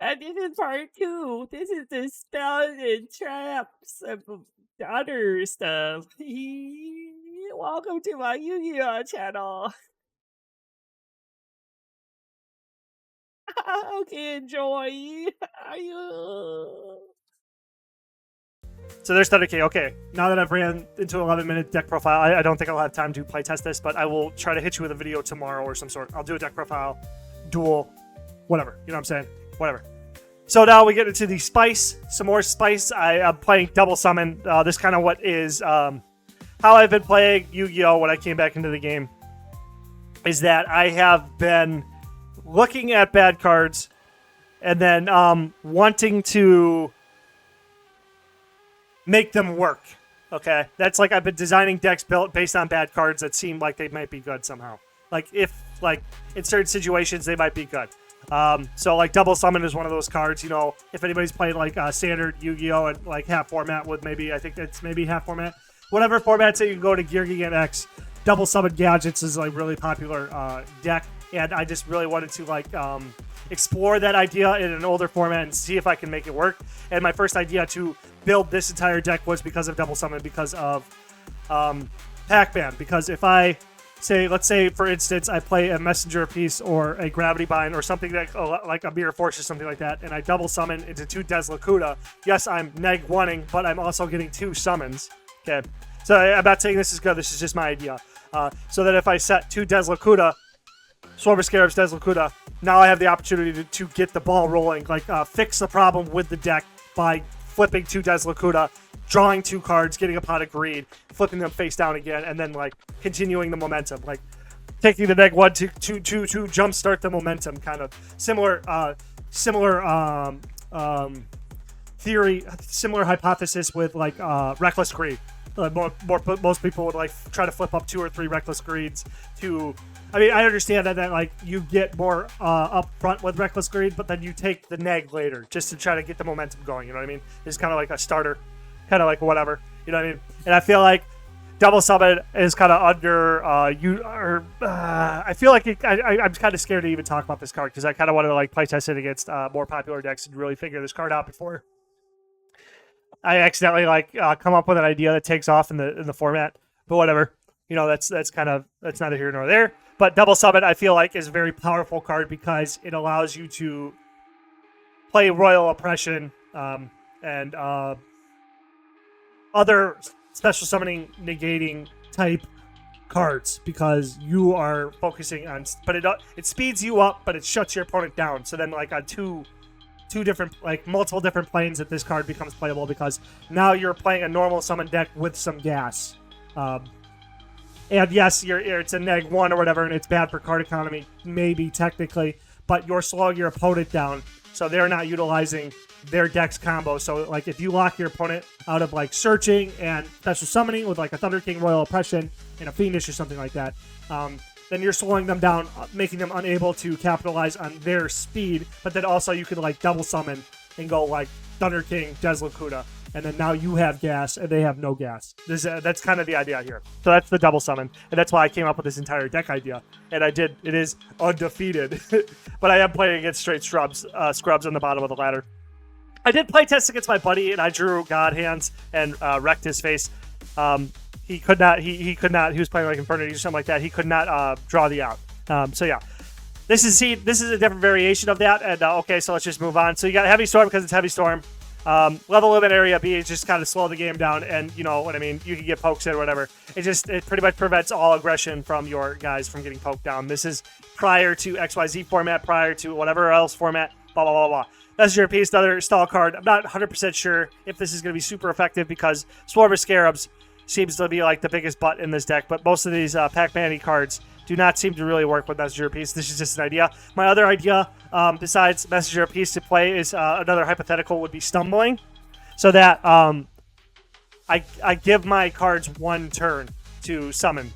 And this is part 2. This is the spells and traps of the other stuff. Welcome to my Yugioh channel. Okay, enjoy. So there's Thunder King. Okay, now that I've ran into 11-minute deck profile, I don't think I'll have time to play test this, but I will try to hit you with a video tomorrow or some sort. I'll do a deck profile, duel, whatever. You know what I'm saying? Whatever. So now we get into the spice. Some more spice. I'm playing double summon. This kind of what is how I've been playing Yu-Gi-Oh! When I came back into the game. Is that I have been looking at bad cards and then wanting to make them work. Okay? That's like I've been designing decks built based on bad cards that seem like they might be good somehow. Like if like in certain situations they might be good. So like double summon is one of those cards, you know, if anybody's played like standard Yu-Gi-Oh! And like half format with maybe, I think it's maybe half format, whatever formats that you can go to Gear Gigant X, double summon gadgets is like really popular deck. And I just really wanted to like explore that idea in an older format and see if I can make it work. And my first idea to build this entire deck was because of double summon, because of Pac-Man. Because if I let's say, for instance, I play a messenger piece or a gravity bind or something like a mirror force or something like that, and I double summon into 2 Deslakuta. Yes, I'm neg-1ing, but I'm also getting 2 summons. Okay, so I'm not saying this is good. This is just my idea. So that if I set 2 Deslakuta, Swarmer Scarabs, Deslakuta, now I have the opportunity to get the ball rolling, like fix the problem with the deck by flipping 2 Deslakuta, drawing 2 cards, getting a pot of greed, flipping them face down again, and then like continuing the momentum, like taking the neg-1 to jumpstart the momentum, kind of similar theory, similar hypothesis with like reckless greed. Most people would like try to flip up 2 or 3 reckless greeds to. I mean, I understand that like you get more up front with reckless greed, but then you take the neg later just to try to get the momentum going. You know what I mean? It's kind of like a starter, kind of like whatever. You know what I mean? And I feel like double summon is kind of under I feel like I'm kind of scared to even talk about this card because I kind of want to like play test it against more popular decks and really figure this card out before I accidentally like come up with an idea that takes off in the format. But whatever, you know, that's neither here nor there. But double summon, I feel like, is a very powerful card because it allows you to play Royal Oppression and other special summoning negating type cards because you are focusing on. But it speeds you up, but it shuts your opponent down. So then, like on two different, like multiple different planes, that this card becomes playable because now you're playing a normal summon deck with some gas. And yes, it's a neg-1 or whatever, and it's bad for card economy, maybe technically, but you're slowing your opponent down, so they're not utilizing their deck's combo. So, like, if you lock your opponent out of, like, searching and special summoning with, like, a Thunder King, Royal Oppression, and a Fiendish or something like that, then you're slowing them down, making them unable to capitalize on their speed, but then also you could, like, double summon and go, like, Thunder King, Deslakuta. And then now you have gas, and they have no gas. That's kind of the idea here. So that's the double summon, and that's why I came up with this entire deck idea. And I did. It is undefeated. But I am playing against straight scrubs on the bottom of the ladder. I did play test against my buddy, and I drew God Hands and wrecked his face. He could not. He could not. He was playing like Infernities or something like that. He could not draw the out. So yeah. This is a different variation of that. And okay, so let's just move on. So you got Heavy Storm because it's Heavy Storm. Level limit area B is just kind of slow the game down, and you know what I mean. You can get pokes in or whatever. It pretty much prevents all aggression from your guys from getting poked down. This is prior to XYZ format, prior to whatever else format. Blah blah blah blah. Messenger piece, another stall card. I'm not 100% sure if this is going to be super effective because Swarmer Scarabs seems to be like the biggest butt in this deck, but most of these Pac-Man cards do not seem to really work with Messenger Piece. This is just an idea. My other idea, besides Messenger Piece to play, is another hypothetical would be Stumbling, so that I give my cards 1 turn to summon,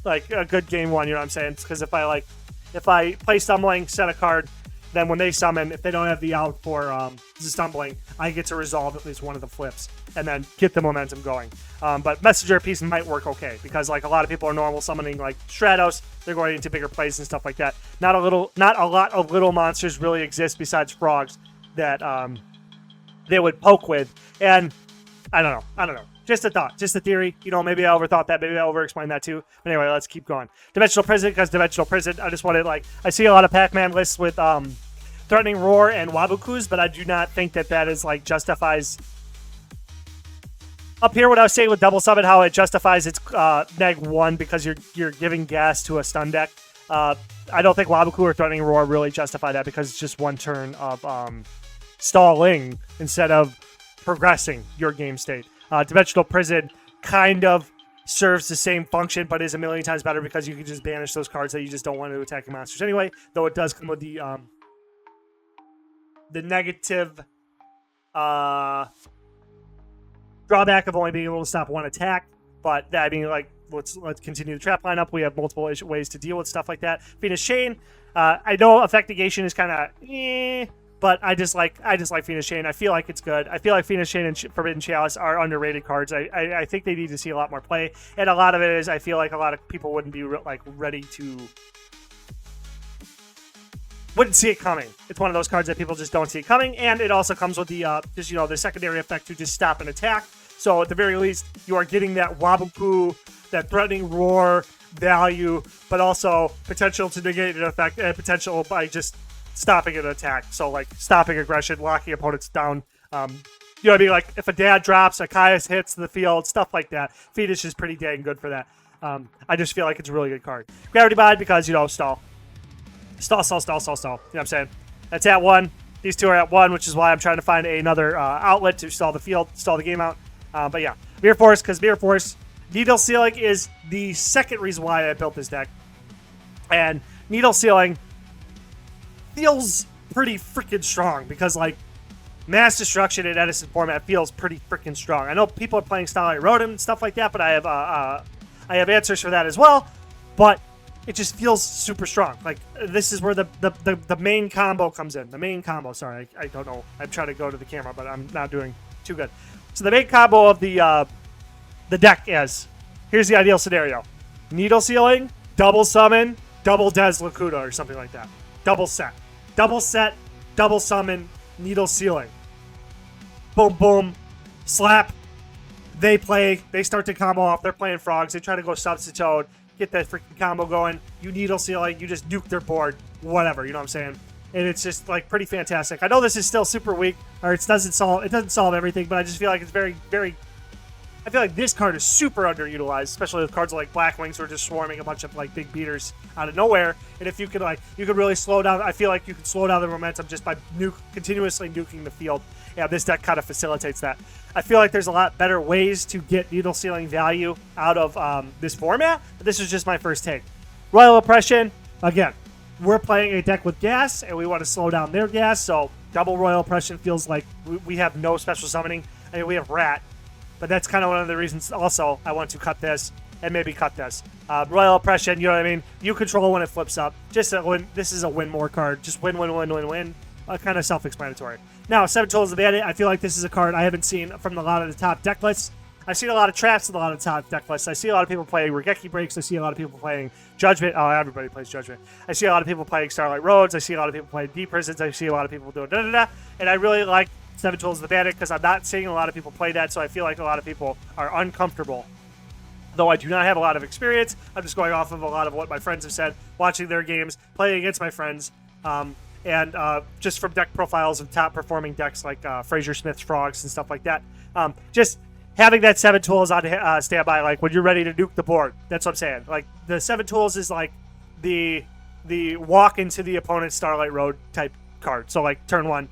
like a good game 1. You know what I'm saying? Because if I play Stumbling, set a card, then when they summon, if they don't have the out for Stumbling, I get to resolve at least one of the flips and then get the momentum going. But Messenger Piece might work okay because like a lot of people are normal summoning like Stratos. They're going into bigger plays and stuff like that. Not a lot of little monsters really exist besides frogs that they would poke with. And I don't know. Just a thought, just a theory. Maybe I overthought that. Maybe I overexplained that too. But anyway, let's keep going. Dimensional Prison, because Dimensional Prison, I just wanted, I see a lot of Pac-Man lists with Threatening Roar and Wabukus, but I do not think that is, justifies... Up here, what I was saying with Double Summon, how it justifies its -1 because you're giving gas to a stun deck. I don't think Wabuku or Threatening Roar really justify that because it's just one turn of stalling instead of progressing your game state. Dimensional Prison kind of serves the same function, but is a million times better because you can just banish those cards that you just don't want to attack your monsters anyway. Though it does come with the negative drawback of only being able to stop one attack. But let's continue the trap lineup. We have multiple ways to deal with stuff like that. Phoenix Chain. I know Effect Negation is kind of but I just like Phoenix Chain. I feel like it's good. I feel like Phoenix Chain and Forbidden Chalice are underrated cards. I think they need to see a lot more play, and a lot of it is I feel like a lot of people wouldn't be ready to. Wouldn't see it coming. It's one of those cards that people just don't see it coming, and it also comes with the the secondary effect to just stop an attack. So at the very least, you are getting that Wabuku, that Threatening Roar value, but also potential to negate an effect and potential by just stopping an attack. So stopping aggression, locking opponents down. You know what I mean? Like if a dad drops, a Caius hits the field, stuff like that. Phoenix is pretty dang good for that. I just feel like it's a really good card. Gravity Bind because, stall. Stall. You know what I'm saying? That's at 1. These two are at 1, which is why I'm trying to find another outlet to stall the field, stall the game out. But yeah, Mirror Force, because Mirror Force, Needle Sealing is the second reason why I built this deck. And Needle Sealing feels pretty freaking strong because, Mass Destruction in Edison format feels pretty freaking strong. I know people are playing Starlight Road and stuff like that, but I have answers for that as well. But it just feels super strong. This is where the main combo comes in. The main combo. Sorry, I don't know. I'm trying to go to the camera, but I'm not doing too good. So the main combo of the deck is, here's the ideal scenario. Needle Sealing, Double Summon, Double Des Lakuta or something like that. Double set, Double Summon, Needle Sealing. Boom, boom, slap. They start to combo off. They're playing frogs. They try to go substitute, get that freaking combo going. You Needle Sealing, you just nuke their board, whatever, you know what I'm saying? And it's just pretty fantastic. I know this is still super weak, or it doesn't solve everything, but I just feel like it's very, very. I feel like this card is super underutilized, especially with cards like Black Wings who are just swarming a bunch of big beaters out of nowhere. And if you could you could really slow down. I feel like you could slow down the momentum just by continuously nuking the field. Yeah, this deck kind of facilitates that. I feel like there's a lot better ways to get Needle Sealing value out of this format, but this is just my first take. Royal Oppression, again. We're playing a deck with gas, and we want to slow down their gas, so double Royal Oppression feels like we have no special summoning. I mean, we have Rat, but that's kind of one of the reasons also I want to cut this and maybe cut this. Royal Oppression, you know what I mean? You control when it flips up. Just a win. This is a win more card. Just win. Kind of self-explanatory. Now, Seven Tools of the Bandit, I feel like this is a card I haven't seen from a lot of the top deck lists. I've seen a lot of traps in a lot of top deck lists. I see a lot of people playing Regeki Breaks. I see a lot of people playing Judgment. Oh, everybody plays Judgment. I see a lot of people playing Starlight Roads. I see a lot of people playing Deep Prisons. I see a lot of people doing da-da-da. And I really like Seven Tools of the Bandit because I'm not seeing a lot of people play that, so I feel like a lot of people are uncomfortable. Though I do not have a lot of experience, I'm just going off of a lot of what my friends have said, watching their games, playing against my friends, and just from deck profiles of top-performing decks like Fraser Smith's Frogs and stuff like that. Just having that 7 tools on standby, when you're ready to nuke the board. That's what I'm saying. The 7 tools is the walk into the opponent's Starlight Road type card. So turn 1,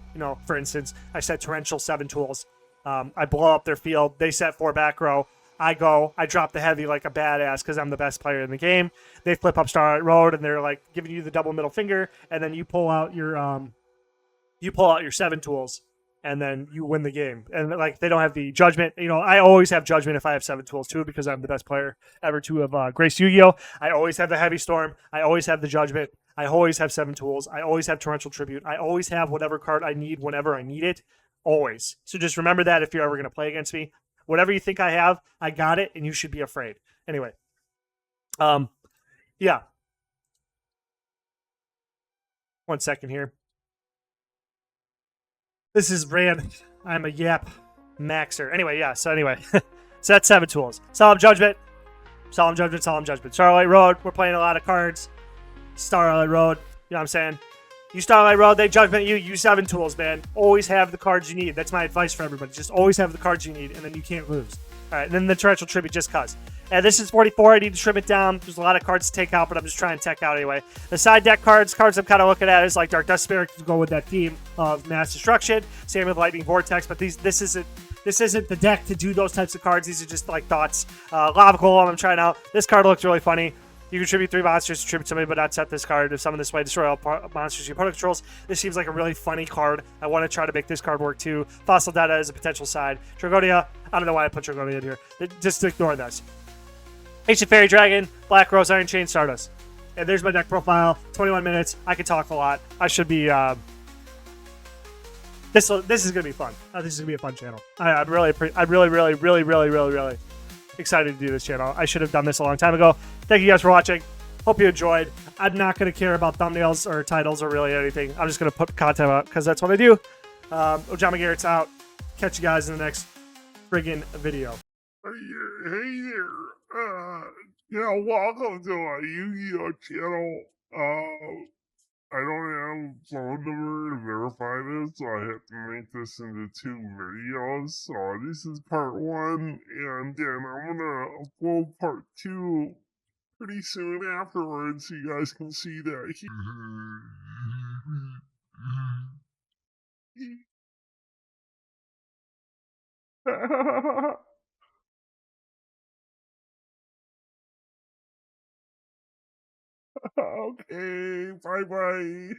for instance, I set Torrential 7 tools. I blow up their field. They set 4 back row. I drop the heavy like a badass because I'm the best player in the game. They flip up Starlight Road and they're giving you the double middle finger, and then you pull out your 7 tools. And then you win the game. And they don't have the judgment. I always have judgment if I have 7 tools too, because I'm the best player ever to have graced Yugioh. I always have the heavy storm. I always have the judgment. I always have 7 tools. I always have torrential tribute. I always have whatever card I need whenever I need it. Always. So just remember that if you're ever going to play against me. Whatever you think I have, I got it, and you should be afraid. Anyway. Yeah. 1 second here. This is Rand. I'm a yap maxer. Anyway, yeah. So anyway, so that's 7 tools. Solemn Judgment, Solemn Judgment, Solemn Judgment. Starlight Road. We're playing a lot of cards. Starlight Road. You know what I'm saying? You Starlight Road, they judgment you. Use 7 tools, man. Always have the cards you need. That's my advice for everybody. Just always have the cards you need, and then you can't lose. All right, and then the torrential tribute just cuz. And this is 44. I need to trim it down. There's a lot of cards to take out, but I'm just trying to tech out anyway. The side deck cards I'm kind of looking at is like Dark Dust Spirit to go with that theme of mass destruction. Same with Lightning Vortex, but this isn't the deck to do those types of cards. These are just like thoughts. Lava Golem I'm trying out. This card looks really funny. You contribute 3 monsters, tribute somebody, but not set this card. If summon this way, destroy all monsters your opponent controls. This seems like a really funny card. I want to try to make this card work too. Fossil Data is a potential side. Tragonia, I don't know why I put Tragonia in here. Just ignore this. Ancient Fairy Dragon, Black Rose, Iron Chain, Stardust. And there's my deck profile. 21 minutes. I can talk a lot. I should be. This is gonna be fun. This is gonna be a fun channel. I'm really excited to do this channel. I should have done this a long time ago. Thank you guys for watching. Hope you enjoyed. I'm not going to care about thumbnails or titles or really anything. I'm just going to put content out because that's what I do. Ojama Garrett's out. Catch you guys in the next friggin' video. Hey there. Welcome to my Yu-Gi-Oh channel. I don't have a phone number to verify this, so I have to make this into 2 videos. So this is part 1, and then I'm gonna upload part 2 pretty soon afterwards, so you guys can see that. Okay, bye bye.